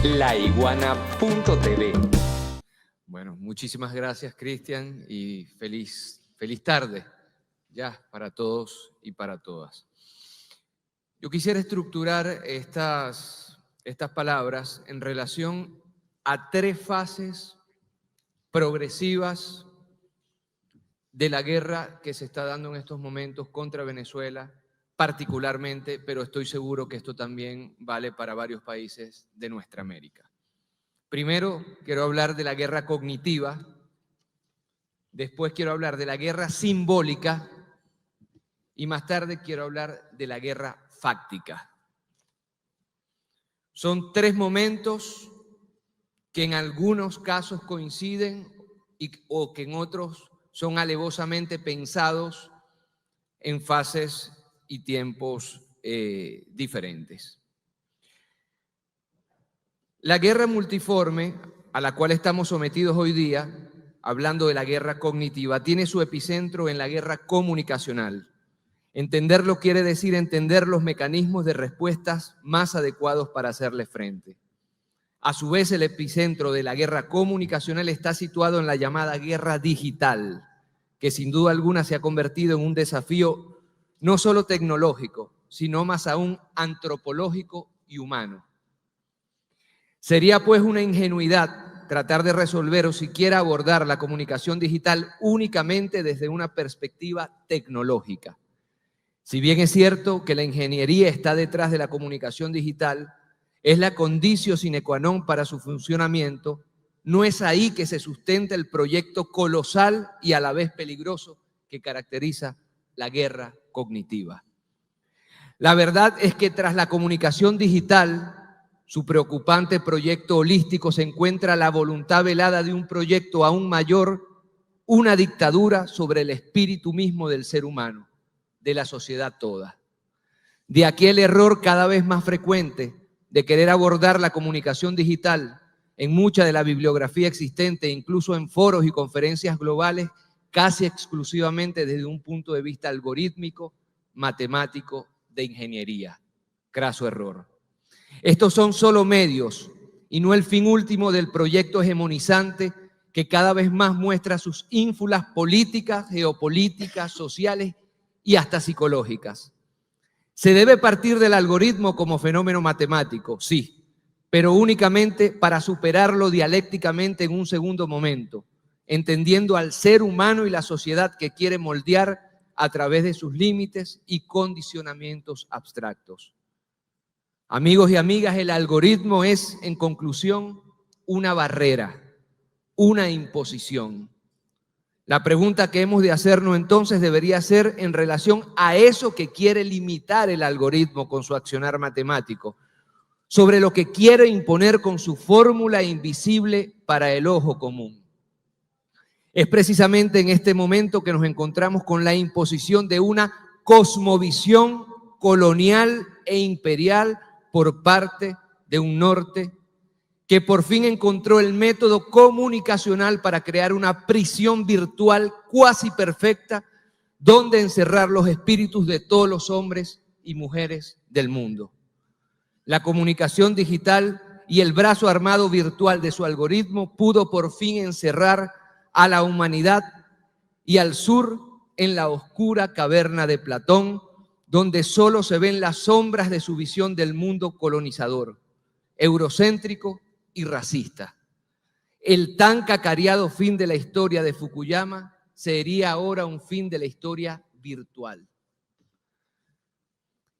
laiguana.tv. Bueno, muchísimas gracias, Cristian, y feliz tarde ya para todos y para todas. Yo quisiera estructurar estas palabras en relación a 3 fases progresivas de la guerra que se está dando en estos momentos contra Venezuela, particularmente, pero estoy seguro que esto también vale para varios países de nuestra América. Primero, quiero hablar de la guerra cognitiva, después quiero hablar de la guerra simbólica y más tarde quiero hablar de la guerra fáctica. Son 3 momentos que en algunos casos coinciden o que en otros son alevosamente pensados en fases y tiempos diferentes. La guerra multiforme a la cual estamos sometidos hoy día, hablando de la guerra cognitiva, tiene su epicentro en la guerra comunicacional. Entenderlo quiere decir entender los mecanismos de respuestas más adecuados para hacerle frente. A su vez, el epicentro de la guerra comunicacional está situado en la llamada guerra digital, que sin duda alguna se ha convertido en un desafío no solo tecnológico, sino más aún antropológico y humano. Sería pues una ingenuidad tratar de resolver o siquiera abordar la comunicación digital únicamente desde una perspectiva tecnológica. Si bien es cierto que la ingeniería está detrás de la comunicación digital, es la conditio sine qua non para su funcionamiento, no es ahí que se sustenta el proyecto colosal y a la vez peligroso que caracteriza la guerra cognitiva. La verdad es que tras la comunicación digital, su preocupante proyecto holístico, se encuentra la voluntad velada de un proyecto aún mayor, una dictadura sobre el espíritu mismo del ser humano, de la sociedad toda. De aquí el error cada vez más frecuente de querer abordar la comunicación digital en mucha de la bibliografía existente, incluso en foros y conferencias globales, casi exclusivamente desde un punto de vista algorítmico, matemático, de ingeniería. Craso error. Estos son solo medios y no el fin último del proyecto hegemonizante que cada vez más muestra sus ínfulas políticas, geopolíticas, sociales y hasta psicológicas. Se debe partir del algoritmo como fenómeno matemático, sí, pero únicamente para superarlo dialécticamente en un segundo momento, entendiendo al ser humano y la sociedad que quiere moldear a través de sus límites y condicionamientos abstractos. Amigos y amigas, el algoritmo es, en conclusión, una barrera, una imposición. La pregunta que hemos de hacernos entonces debería ser en relación a eso que quiere limitar el algoritmo con su accionar matemático, sobre lo que quiere imponer con su fórmula invisible para el ojo común. Es precisamente en este momento que nos encontramos con la imposición de una cosmovisión colonial e imperial por parte de un norte que por fin encontró el método comunicacional para crear una prisión virtual cuasi perfecta donde encerrar los espíritus de todos los hombres y mujeres del mundo. La comunicación digital y el brazo armado virtual de su algoritmo pudo por fin encerrar a la humanidad y al sur en la oscura caverna de Platón, donde solo se ven las sombras de su visión del mundo colonizador, eurocéntrico y racista. El tan cacareado fin de la historia de Fukuyama sería ahora un fin de la historia virtual.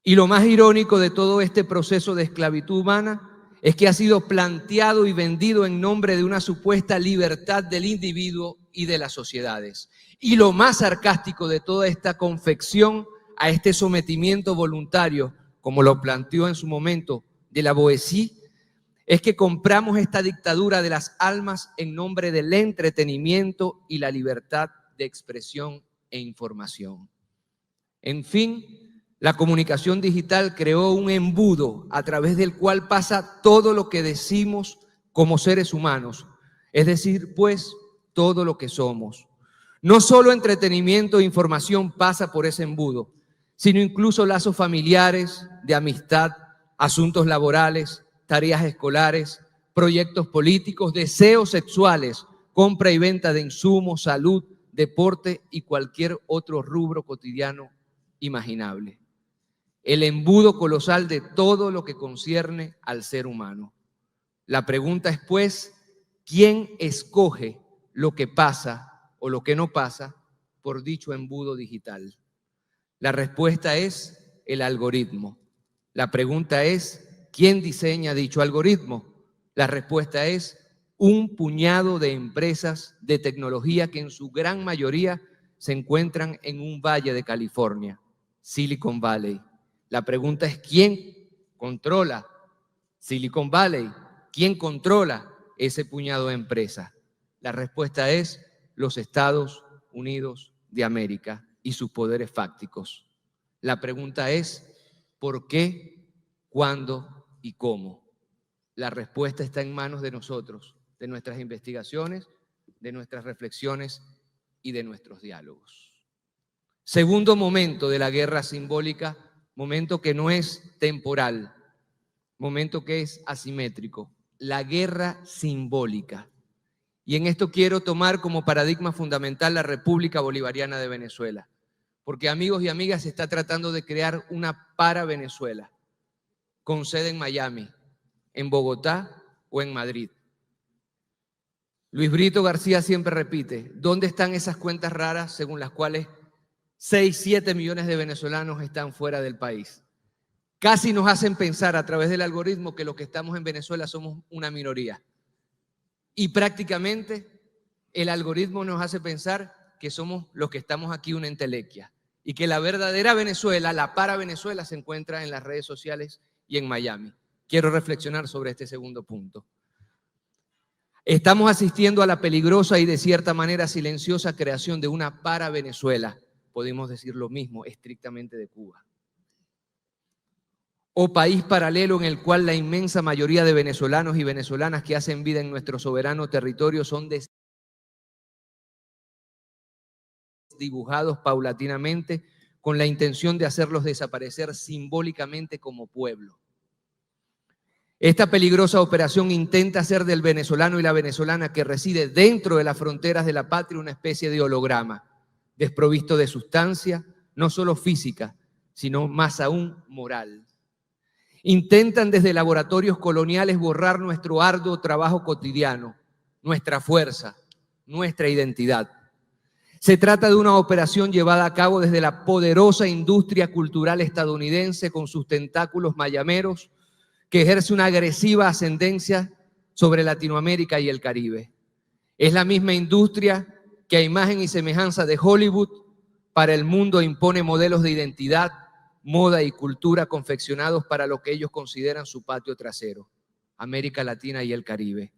Y lo más irónico de todo este proceso de esclavitud humana es que ha sido planteado y vendido en nombre de una supuesta libertad del individuo y de las sociedades. Y lo más sarcástico de toda esta confección a este sometimiento voluntario, como lo planteó en su momento de la Boétie, es que compramos esta dictadura de las almas en nombre del entretenimiento y la libertad de expresión e información. En fin, la comunicación digital creó un embudo a través del cual pasa todo lo que decimos como seres humanos, es decir, pues, todo lo que somos. No solo entretenimiento e información pasa por ese embudo, sino incluso lazos familiares, de amistad, asuntos laborales, tareas escolares, proyectos políticos, deseos sexuales, compra y venta de insumos, salud, deporte y cualquier otro rubro cotidiano imaginable. El embudo colosal de todo lo que concierne al ser humano. La pregunta es, pues, ¿quién escoge lo que pasa o lo que no pasa por dicho embudo digital? La respuesta es el algoritmo. La pregunta es, ¿quién diseña dicho algoritmo? La respuesta es un puñado de empresas de tecnología que en su gran mayoría se encuentran en un valle de California, Silicon Valley. La pregunta es, ¿quién controla Silicon Valley? ¿Quién controla ese puñado de empresas? La respuesta es los Estados Unidos de América y sus poderes fácticos. La pregunta es, ¿por qué, cuándo y cómo? La respuesta está en manos de nosotros, de nuestras investigaciones, de nuestras reflexiones y de nuestros diálogos. Segundo momento de la guerra simbólica, momento que no es temporal, momento que es asimétrico, la guerra simbólica. Y en esto quiero tomar como paradigma fundamental la República Bolivariana de Venezuela, porque, amigos y amigas, se está tratando de crear una para Venezuela, con sede en Miami, en Bogotá o en Madrid. Luis Brito García siempre repite, ¿dónde están esas cuentas raras según las cuales 6, 7 millones de venezolanos están fuera del país? Casi nos hacen pensar a través del algoritmo que los que estamos en Venezuela somos una minoría. Y prácticamente el algoritmo nos hace pensar que somos los que estamos aquí una entelequia y que la verdadera Venezuela, la para Venezuela, se encuentra en las redes sociales y en Miami. Quiero reflexionar sobre este segundo punto. Estamos asistiendo a la peligrosa y de cierta manera silenciosa creación de una para Venezuela. Podemos decir lo mismo estrictamente de Cuba. O país paralelo en el cual la inmensa mayoría de venezolanos y venezolanas que hacen vida en nuestro soberano territorio son dibujados paulatinamente con la intención de hacerlos desaparecer simbólicamente como pueblo. Esta peligrosa operación intenta hacer del venezolano y la venezolana que reside dentro de las fronteras de la patria una especie de holograma, desprovisto de sustancia, no solo física, sino más aún moral. Intentan desde laboratorios coloniales borrar nuestro arduo trabajo cotidiano, nuestra fuerza, nuestra identidad. Se trata de una operación llevada a cabo desde la poderosa industria cultural estadounidense con sus tentáculos mayameros, que ejerce una agresiva ascendencia sobre Latinoamérica y el Caribe. Es la misma industria que a imagen y semejanza de Hollywood para el mundo impone modelos de identidad, moda y cultura confeccionados para lo que ellos consideran su patio trasero, América Latina y el Caribe.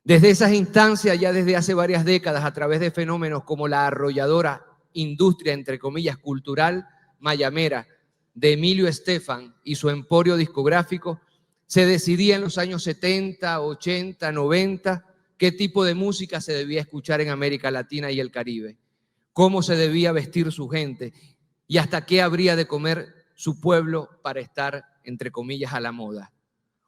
Desde esas instancias, ya desde hace varias décadas, a través de fenómenos como la arrolladora industria, entre comillas, cultural mayamera de Emilio Estefan y su emporio discográfico, se decidía en los años 70, 80, 90 qué tipo de música se debía escuchar en América Latina y el Caribe, cómo se debía vestir su gente y hasta qué habría de comer su pueblo para estar, entre comillas, a la moda.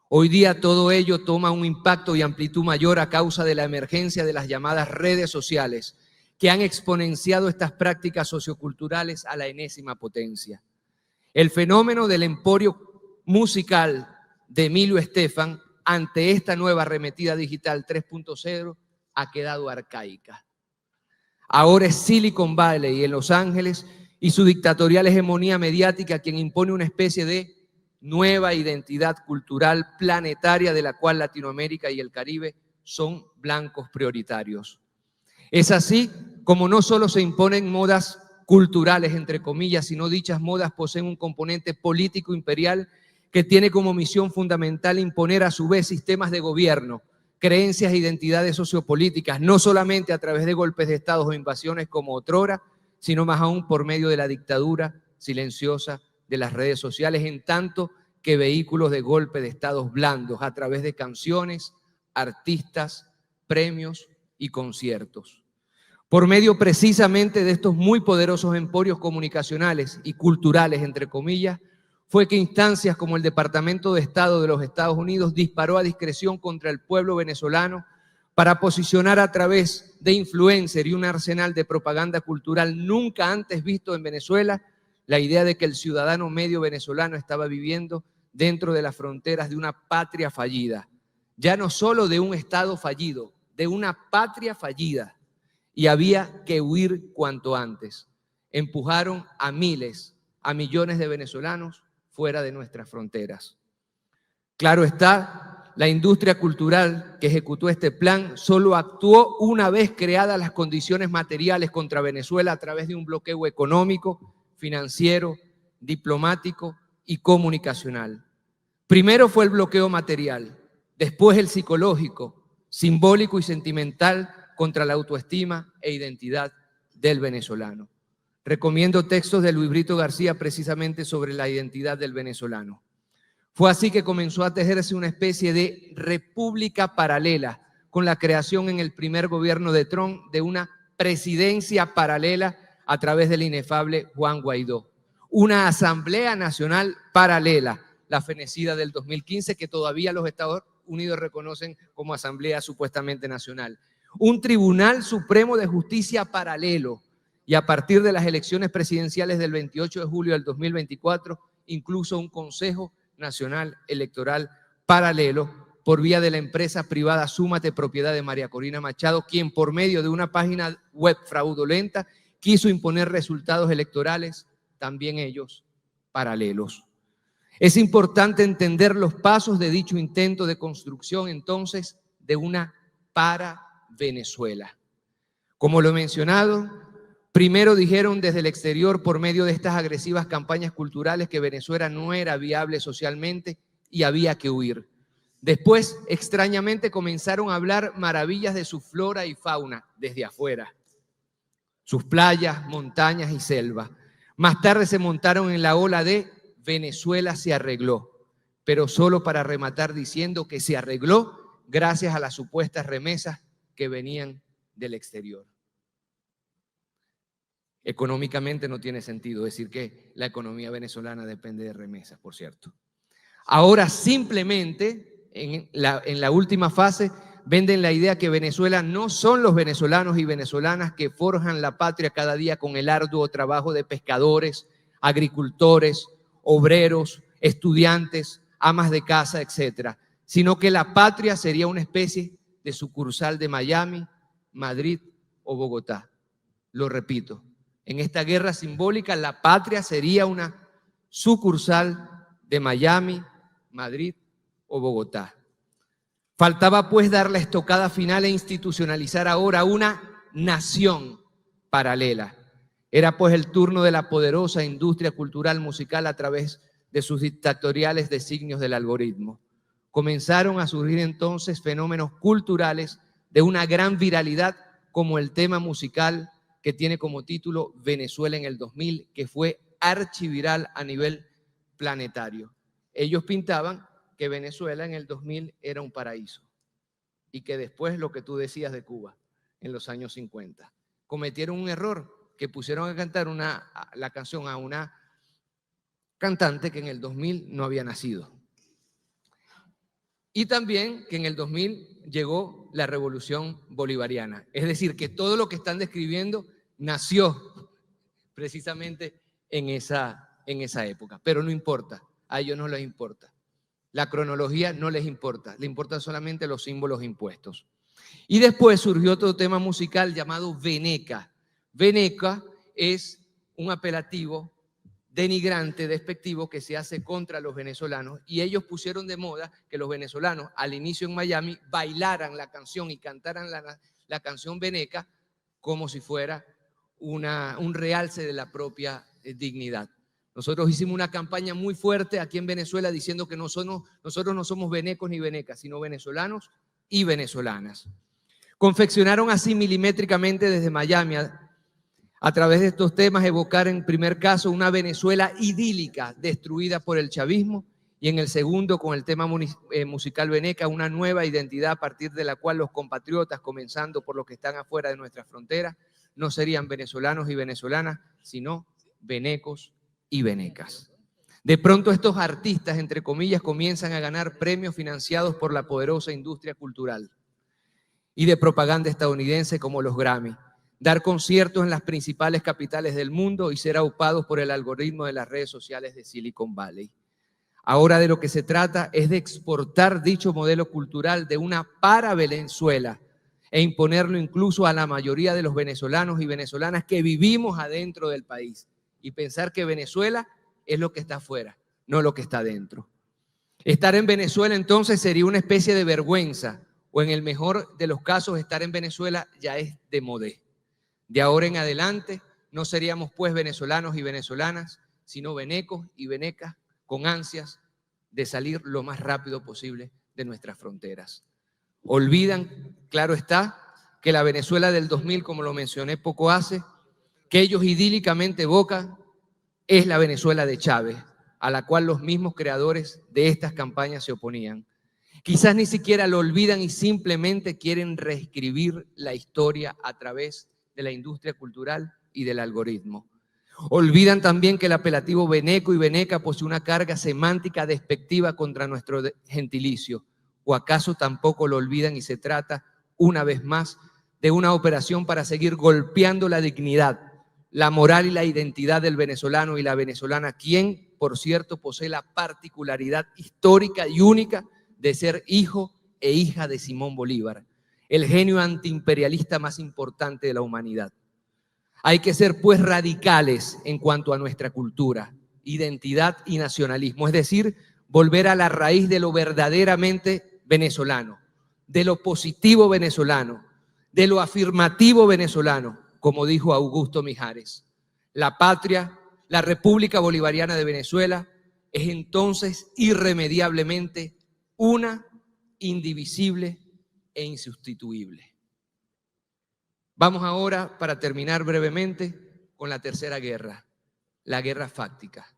Hoy día todo ello toma un impacto y amplitud mayor a causa de la emergencia de las llamadas redes sociales, que han exponenciado estas prácticas socioculturales a la enésima potencia. El fenómeno del emporio musical de Emilio Estefan ante esta nueva arremetida digital 3.0 ha quedado arcaica. Ahora es Silicon Valley en Los Ángeles y su dictatorial hegemonía mediática quien impone una especie de nueva identidad cultural planetaria de la cual Latinoamérica y el Caribe son blancos prioritarios. Es así como no solo se imponen modas culturales, entre comillas, sino dichas modas poseen un componente político imperial que tiene como misión fundamental imponer a su vez sistemas de gobierno, creencias e identidades sociopolíticas, no solamente a través de golpes de Estado o invasiones como otrora, sino más aún por medio de la dictadura silenciosa de las redes sociales, en tanto que vehículos de golpe de estados blandos a través de canciones, artistas, premios y conciertos. Por medio precisamente de estos muy poderosos emporios comunicacionales y culturales, entre comillas, fue que instancias como el Departamento de Estado de los Estados Unidos disparó a discreción contra el pueblo venezolano para posicionar a través de influencer y un arsenal de propaganda cultural nunca antes visto en Venezuela la idea de que el ciudadano medio venezolano estaba viviendo dentro de las fronteras de una patria fallida, ya no solo de un Estado fallido, de una patria fallida, y había que huir cuanto antes. Empujaron a miles, a millones de venezolanos fuera de nuestras fronteras. Claro está, la industria cultural que ejecutó este plan solo actuó una vez creadas las condiciones materiales contra Venezuela a través de un bloqueo económico, financiero, diplomático y comunicacional. Primero fue el bloqueo material, después el psicológico, simbólico y sentimental contra la autoestima e identidad del venezolano. Recomiendo textos de Luis Brito García precisamente sobre la identidad del venezolano. Fue así que comenzó a tejerse una especie de república paralela con la creación en el primer gobierno de Trump de una presidencia paralela a través del inefable Juan Guaidó. Una Asamblea Nacional paralela, la fenecida del 2015, que todavía los Estados Unidos reconocen como Asamblea supuestamente nacional. Un Tribunal Supremo de Justicia paralelo y a partir de las elecciones presidenciales del 28 de julio del 2024, incluso un Consejo Nacional Electoral paralelo por vía de la empresa privada Súmate, propiedad de María Corina Machado, quien por medio de una página web fraudulenta quiso imponer resultados electorales, también ellos paralelos. Es importante entender los pasos de dicho intento de construcción entonces de una para-Venezuela. Como lo he mencionado, primero dijeron desde el exterior por medio de estas agresivas campañas culturales que Venezuela no era viable socialmente y había que huir. Después, extrañamente, comenzaron a hablar maravillas de su flora y fauna desde afuera, sus playas, montañas y selva. Más tarde se montaron en la ola de Venezuela se arregló, pero solo para rematar diciendo que se arregló gracias a las supuestas remesas que venían del exterior. Económicamente no tiene sentido decir que la economía venezolana depende de remesas, por cierto. Ahora simplemente, en la última fase, venden la idea que Venezuela no son los venezolanos y venezolanas que forjan la patria cada día con el arduo trabajo de pescadores, agricultores, obreros, estudiantes, amas de casa, etcétera, sino que la patria sería una especie de sucursal de Miami, Madrid o Bogotá. Lo repito, en esta guerra simbólica la patria sería una sucursal de Miami, Madrid o Bogotá. Faltaba pues dar la estocada final e institucionalizar ahora una nación paralela. Era pues el turno de la poderosa industria cultural musical a través de sus dictatoriales designios del algoritmo. Comenzaron a surgir entonces fenómenos culturales de una gran viralidad como el tema musical que tiene como título Venezuela en el 2000, que fue archiviral a nivel planetario. Ellos pintaban que Venezuela en el 2000 era un paraíso y que después lo que tú decías de Cuba en los años 50. Cometieron un error que pusieron a cantar la canción a una cantante que en el 2000 no había nacido. Y también que en el 2000 llegó la revolución bolivariana. Es decir, que todo lo que están describiendo nació precisamente en esa época. Pero no importa, a ellos no les importa. La cronología no les importa, les importan solamente los símbolos impuestos. Y después surgió otro tema musical llamado veneca. Veneca es un apelativo denigrante, despectivo que se hace contra los venezolanos y ellos pusieron de moda que los venezolanos al inicio en Miami bailaran la canción y cantaran la canción veneca como si fuera un realce de la propia dignidad. Nosotros hicimos una campaña muy fuerte aquí en Venezuela diciendo que nosotros no somos venecos ni venecas, sino venezolanos y venezolanas. Confeccionaron así milimétricamente desde Miami a través de estos temas evocar en primer caso una Venezuela idílica destruida por el chavismo y en el segundo con el tema musical veneca una nueva identidad a partir de la cual los compatriotas, comenzando por los que están afuera de nuestras fronteras, no serían venezolanos y venezolanas, sino venecos y venecas. De pronto estos artistas, entre comillas, comienzan a ganar premios financiados por la poderosa industria cultural y de propaganda estadounidense como los Grammy, dar conciertos en las principales capitales del mundo y ser aupados por el algoritmo de las redes sociales de Silicon Valley. Ahora de lo que se trata es de exportar dicho modelo cultural de una para Venezuela e imponerlo incluso a la mayoría de los venezolanos y venezolanas que vivimos adentro del país y pensar que Venezuela es lo que está afuera, no lo que está dentro. Estar en Venezuela entonces sería una especie de vergüenza, o en el mejor de los casos estar en Venezuela ya es de modé. De ahora en adelante no seríamos pues venezolanos y venezolanas, sino venecos y venecas con ansias de salir lo más rápido posible de nuestras fronteras. Olvidan, claro está, que la Venezuela del 2000, como lo mencioné poco hace, que ellos idílicamente evocan, es la Venezuela de Chávez, a la cual los mismos creadores de estas campañas se oponían. Quizás ni siquiera lo olvidan y simplemente quieren reescribir la historia a través de la industria cultural y del algoritmo. Olvidan también que el apelativo veneco y veneca posee una carga semántica despectiva contra nuestro gentilicio. ¿O acaso tampoco lo olvidan y se trata, una vez más, de una operación para seguir golpeando la dignidad, la moral y la identidad del venezolano y la venezolana, quien, por cierto, posee la particularidad histórica y única de ser hijo e hija de Simón Bolívar, el genio antiimperialista más importante de la humanidad? Hay que ser pues radicales en cuanto a nuestra cultura, identidad y nacionalismo, es decir, volver a la raíz de lo verdaderamente venezolano, de lo positivo venezolano, de lo afirmativo venezolano, como dijo Augusto Mijares. La patria, la República Bolivariana de Venezuela, es entonces irremediablemente una, indivisible e insustituible. Vamos ahora, para terminar brevemente, con la tercera guerra, la guerra fáctica.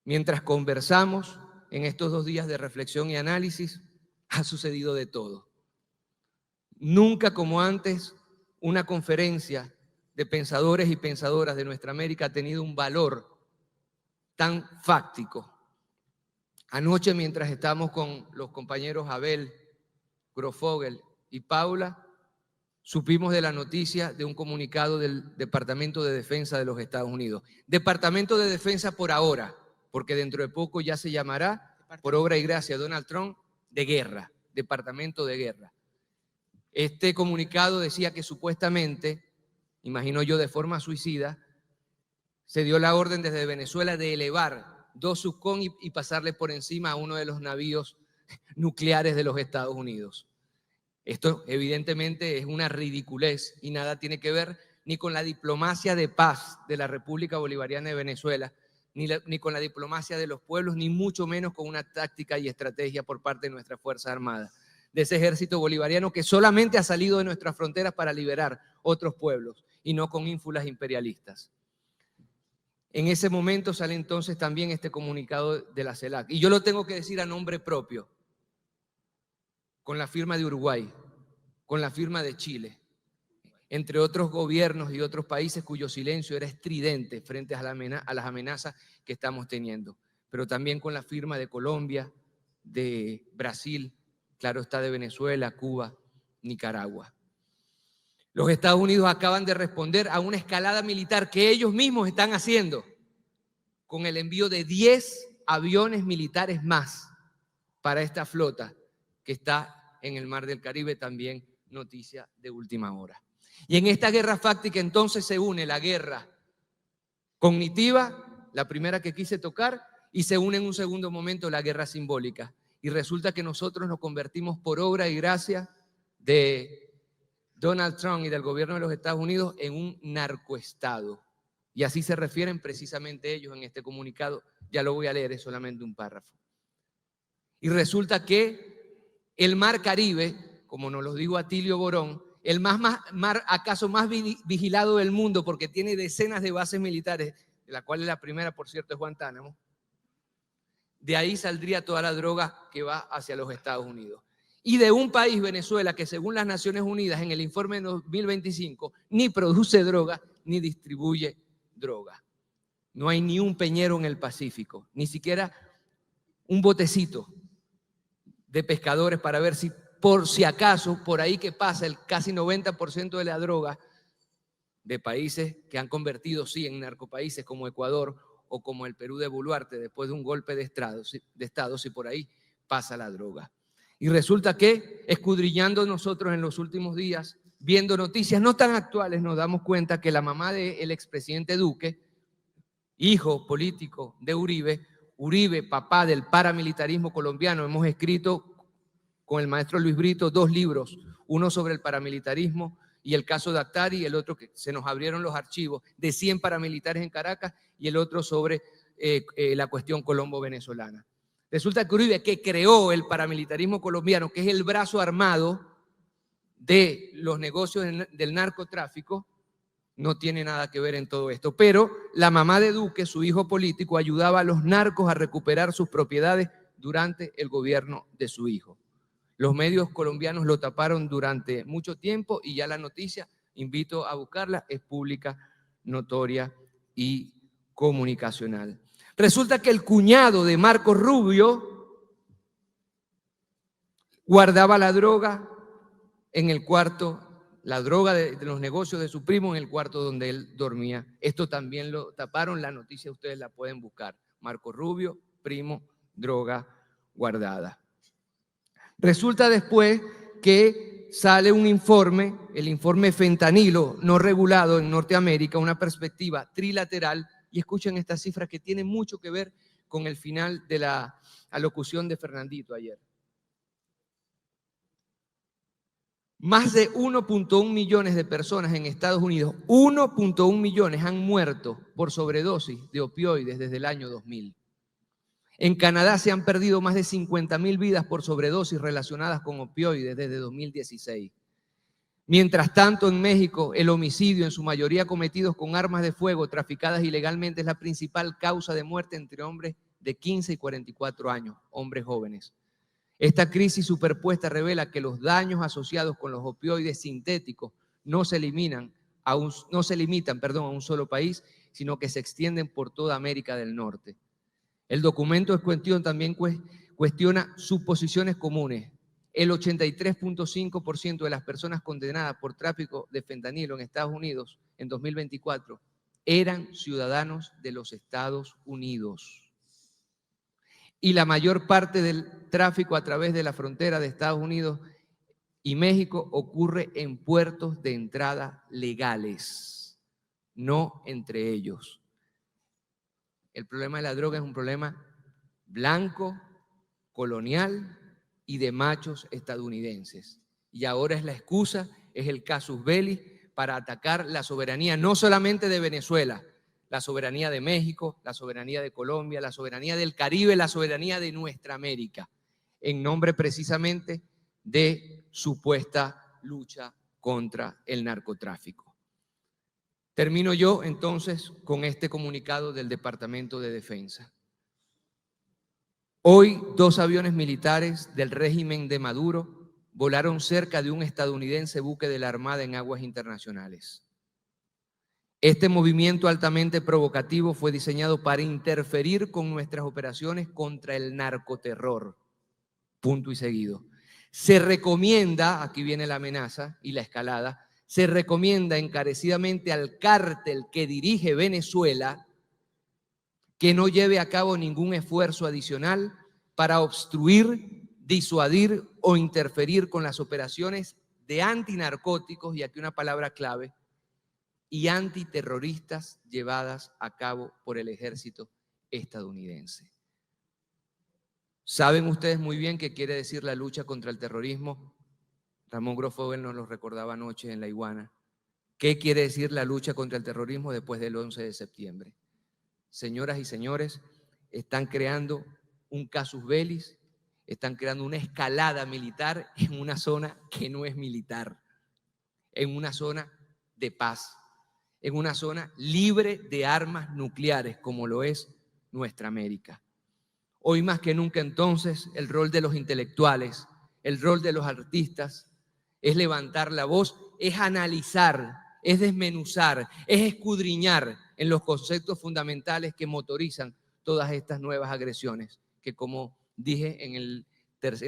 Mientras conversamos en estos 2 días de reflexión y análisis, ha sucedido de todo. Nunca como antes una conferencia de pensadores y pensadoras de nuestra América ha tenido un valor tan fáctico. Anoche, mientras estábamos con los compañeros Abel, Grofogel y Paula, supimos de la noticia de un comunicado del Departamento de Defensa de los Estados Unidos. Departamento de Defensa por ahora, porque dentro de poco ya se llamará, por obra y gracia de Donald Trump, de guerra, Departamento de Guerra. Este comunicado decía que supuestamente, imagino yo de forma suicida, se dio la orden desde Venezuela de elevar 2 Subcon y pasarle por encima a uno de los navíos nucleares de los Estados Unidos. Esto evidentemente es una ridiculez y nada tiene que ver ni con la diplomacia de paz de la República Bolivariana de Venezuela, ni con la diplomacia de los pueblos, ni mucho menos con una táctica y estrategia por parte de nuestras Fuerzas Armadas, de ese ejército bolivariano que solamente ha salido de nuestras fronteras para liberar otros pueblos y no con ínfulas imperialistas. En ese momento sale entonces también este comunicado de la CELAC. Y yo lo tengo que decir a nombre propio, con la firma de Uruguay, con la firma de Chile, entre otros gobiernos y otros países cuyo silencio era estridente frente a las amenazas que estamos teniendo, pero también con la firma de Colombia, de Brasil, claro está, de Venezuela, Cuba, Nicaragua. Los Estados Unidos acaban de responder a una escalada militar que ellos mismos están haciendo con el envío de 10 aviones militares más para esta flota que está en el Mar del Caribe, también noticia de última hora. Y en esta guerra fáctica entonces se une la guerra cognitiva, la primera que quise tocar, y se une en un segundo momento la guerra simbólica. Y resulta que nosotros nos convertimos por obra y gracia de Donald Trump y del gobierno de los Estados Unidos en un narcoestado. Y así se refieren precisamente ellos en este comunicado. Ya lo voy a leer, es solamente un párrafo. Y resulta que el Mar Caribe, como nos lo dijo Atilio Borón, el mar acaso más vigilado del mundo porque tiene decenas de bases militares, de la cual la primera, por cierto, es Guantánamo, de ahí saldría toda la droga que va hacia los Estados Unidos. Y de un país, Venezuela, que según las Naciones Unidas en el informe de 2025 ni produce droga ni distribuye droga. No hay ni un peñero en el Pacífico, ni siquiera un botecito de pescadores para ver si por si acaso, por ahí que pasa el casi 90% de la droga de países que han convertido, sí, en narcopaíses como Ecuador o como el Perú de Boluarte después de un golpe de Estado, si por ahí pasa la droga. Y resulta que, escudriñando nosotros en los últimos días, viendo noticias no tan actuales, nos damos cuenta que la mamá del expresidente Duque, hijo político de Uribe, Uribe, papá del paramilitarismo colombiano, hemos escrito con el maestro Luis Brito 2 libros, uno sobre el paramilitarismo y el caso de Actari, y el otro que se nos abrieron los archivos de 100 paramilitares en Caracas, y el otro sobre la cuestión colombo-venezolana. Resulta que Uribe, que creó el paramilitarismo colombiano, que es el brazo armado de los negocios del narcotráfico, no tiene nada que ver en todo esto. Pero la mamá de Duque, su hijo político, ayudaba a los narcos a recuperar sus propiedades durante el gobierno de su hijo. Los medios colombianos lo taparon durante mucho tiempo y ya la noticia, invito a buscarla, es pública, notoria y comunicacional. Resulta que el cuñado de Marcos Rubio guardaba la droga en el cuarto, la droga de los negocios de su primo en el cuarto donde él dormía. Esto también lo taparon, la noticia ustedes la pueden buscar. Marcos Rubio, primo, droga guardada. Resulta después que sale un informe, el informe fentanilo no regulado en Norteamérica, una perspectiva trilateral, y escuchen esta cifra que tiene mucho que ver con el final de la alocución de Fernandito ayer. Más de 1.1 millones de personas en Estados Unidos, 1.1 millones han muerto por sobredosis de opioides desde el año 2000. En Canadá se han perdido más de 50.000 vidas por sobredosis relacionadas con opioides desde 2016. Mientras tanto, en México, el homicidio, en su mayoría cometidos con armas de fuego traficadas ilegalmente, es la principal causa de muerte entre hombres de 15 y 44 años, hombres jóvenes. Esta crisis superpuesta revela que los daños asociados con los opioides sintéticos no se limitan a un solo país, sino que se extienden por toda América del Norte. El documento en cuestión también cuestiona suposiciones comunes. El 83.5% de las personas condenadas por tráfico de fentanilo en Estados Unidos en 2024 eran ciudadanos de los Estados Unidos. Y la mayor parte del tráfico a través de la frontera de Estados Unidos y México ocurre en puertos de entrada legales, no entre ellos. El problema de la droga es un problema blanco, colonial y de machos estadounidenses. Y ahora es la excusa, es el casus belli para atacar la soberanía no solamente de Venezuela, la soberanía de México, la soberanía de Colombia, la soberanía del Caribe, la soberanía de nuestra América, en nombre precisamente de supuesta lucha contra el narcotráfico. Termino yo entonces con este comunicado del Departamento de Defensa. Hoy 2 aviones militares del régimen de Maduro volaron cerca de un estadounidense buque de la Armada en aguas internacionales. Este movimiento altamente provocativo fue diseñado para interferir con nuestras operaciones contra el narcoterror. Punto y seguido. Se recomienda, aquí viene la amenaza y la escalada, se recomienda encarecidamente al cártel que dirige Venezuela que no lleve a cabo ningún esfuerzo adicional para obstruir, disuadir o interferir con las operaciones de antinarcóticos, y aquí una palabra clave, y antiterroristas llevadas a cabo por el ejército estadounidense. Saben ustedes muy bien qué quiere decir la lucha contra el terrorismo. Ramón Grosfoguel nos lo recordaba anoche en La Iguana. ¿Qué quiere decir la lucha contra el terrorismo después del 11 de septiembre? Señoras y señores, están creando un casus belli, están creando una escalada militar en una zona que no es militar, en una zona de paz, en una zona libre de armas nucleares como lo es nuestra América. Hoy más que nunca entonces el rol de los intelectuales, el rol de los artistas es levantar la voz, es analizar, es desmenuzar, es escudriñar en los conceptos fundamentales que motorizan todas estas nuevas agresiones, que como dije en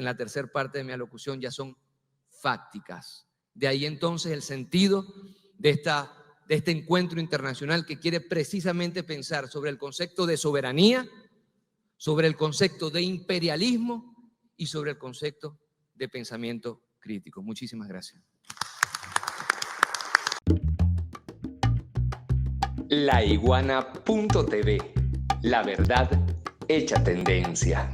la tercera parte de mi alocución ya son fácticas. De ahí entonces el sentido de este encuentro internacional que quiere precisamente pensar sobre el concepto de soberanía, sobre el concepto de imperialismo y sobre el concepto de pensamiento crítico. Muchísimas gracias. Laiguana.tv, la verdad hecha tendencia.